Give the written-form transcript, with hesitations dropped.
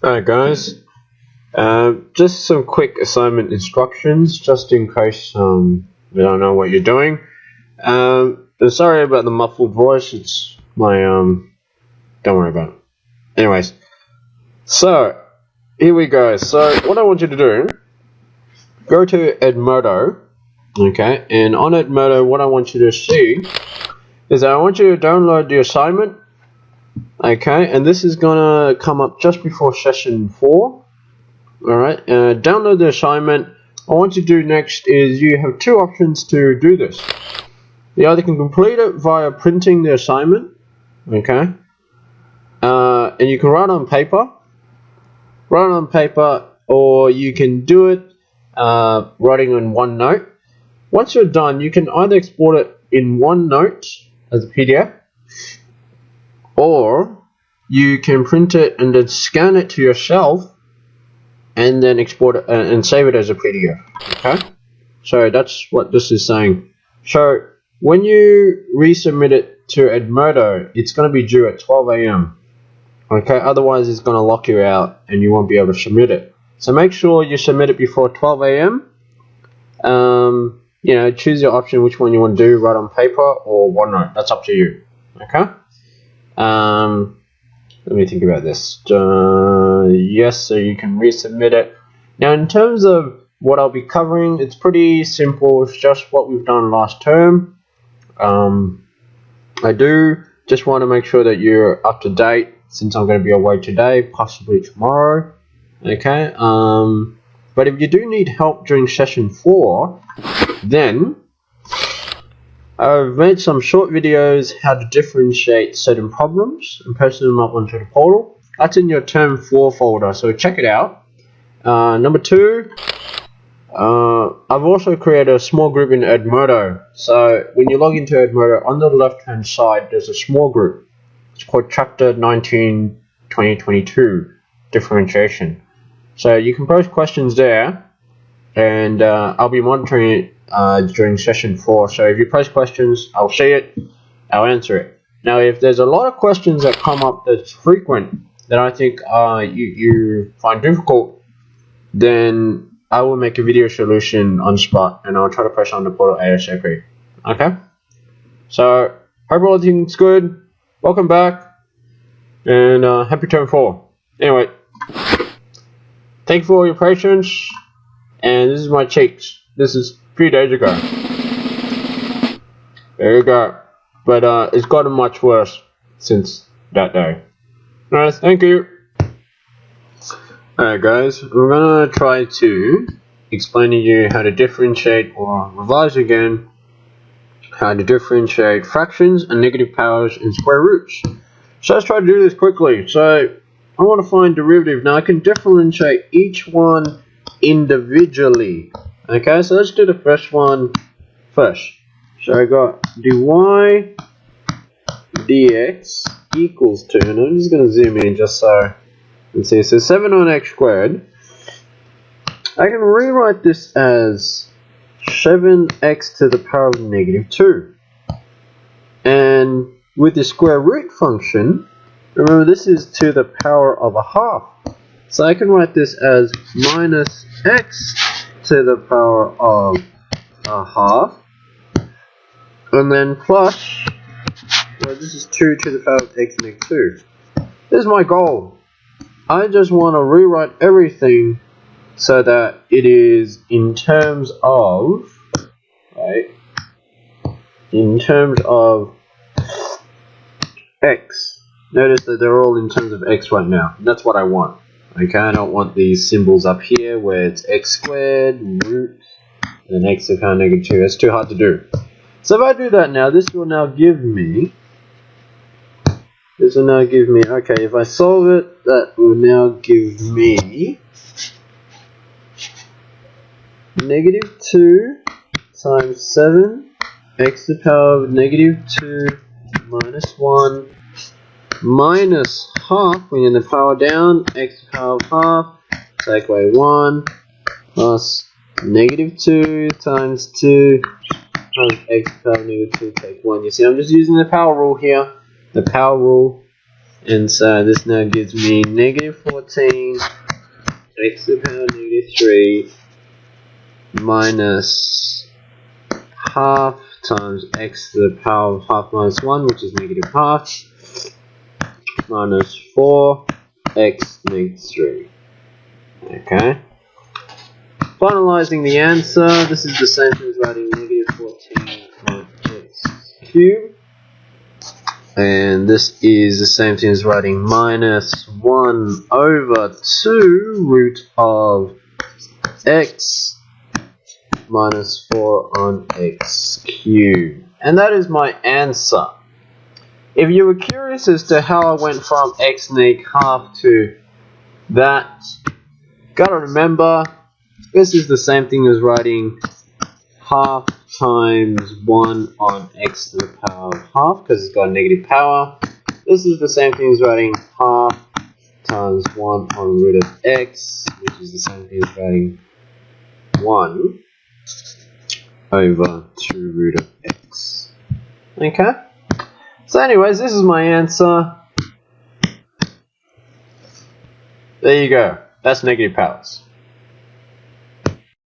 Alright guys, just some quick assignment instructions just in case you don't know what you're doing. Sorry about the muffled voice, it's my don't worry about it. Anyways, so here we go. So what I want you to do, go to Edmodo, okay, and on Edmodo what I want you to see is that I want you to download the assignment. Okay, and this is gonna come up just before session 4. Alright, download the assignment. What I want you to do next is you have two options to do this. You either can complete it via printing the assignment, okay, and you can write on paper, or you can do it writing on OneNote. Once you're done, you can either export it in OneNote as a PDF, or you can print it and then scan it to yourself and then export it and save it as a PDF. Okay, so that's what this is saying. So when you resubmit it to Edmodo, it's going to be due at 12 AM. Okay, otherwise it's going to lock you out and you won't be able to submit it. So make sure you submit it before 12 AM. You know, choose your option, which one you want to do, write on paper or OneNote. That's up to you. Okay. Let me think about this. Yes, so you can resubmit it. Now, in terms of what I'll be covering, it's pretty simple. It's just what we've done last term. I do just want to make sure that you're up to date, since I'm going to be away today, possibly tomorrow. Okay. But if you do need help during session 4, then I've made some short videos how to differentiate certain problems and posted them up onto the portal. That's in your term 4 folder, so check it out. Number 2, I've also created a small group in Edmodo. So when you log into Edmodo, on the left hand side there's a small group. It's called Chapter 19 2022 Differentiation. So you can post questions there, and I'll be monitoring it during session 4. So if you post questions, I'll see it, I'll answer it. Now if there's a lot of questions that come up that's frequent that I think you find difficult, then I will make a video solution on spot and I'll try to post on the portal ASAP. Okay, so hope everything's good, welcome back, and happy term 4. Anyway, thank you for all your patience, and this is my cheeks. This is 3 days ago. There you go. But it's gotten much worse since that day. Alright, thank you. Alright guys, we're gonna try to explain to you how to differentiate, or revise again, how to differentiate fractions and negative powers and square roots. So let's try to do this quickly. So I want to find derivative. Now I can differentiate each one individually. Okay, so let's do the first one first. So I got dy dx equals 2, and I'm just going to zoom in just so you can see. So 7 on x squared. I can rewrite this as 7x to the power of negative 2. And with the square root function, remember this is to the power of a half. So I can write this as minus x to the power of a half, and then plus, well, this is 2 to the power of x negative 2. This is my goal. I just want to rewrite everything so that it is in terms of, right, in terms of x. Notice that they're all in terms of x right now. That's what I want. Okay, I don't want these symbols up here where it's x squared, root, and x to the power negative 2. That's too hard to do. So if I do that now, this will now give me, okay, if I solve it, that will now give me negative 2 times 7 x to the power of negative 2 minus 1 minus half, when the power down, x to the power of half, take away 1, plus negative 2 times 2 times x to the power of negative 2, take 1. You see, I'm just using the power rule here. The power rule And so this now gives me negative 14 x to the power negative 3 minus half times x to the power of half minus 1, which is negative half, minus 4x negative 3. Okay. Finalizing the answer, this is the same thing as writing negative 14 on x cubed. And this is the same thing as writing minus 1 over 2 root of x minus 4 on x cubed. And that is my answer. If you were curious as to how I went from x neg half to that, gotta remember, this is the same thing as writing half times 1 on x to the power of half, because it's got a negative power. This is the same thing as writing half times 1 on root of x, which is the same thing as writing 1 over 2 root of x. Okay? So anyways, this is my answer. There you go. That's negative powers.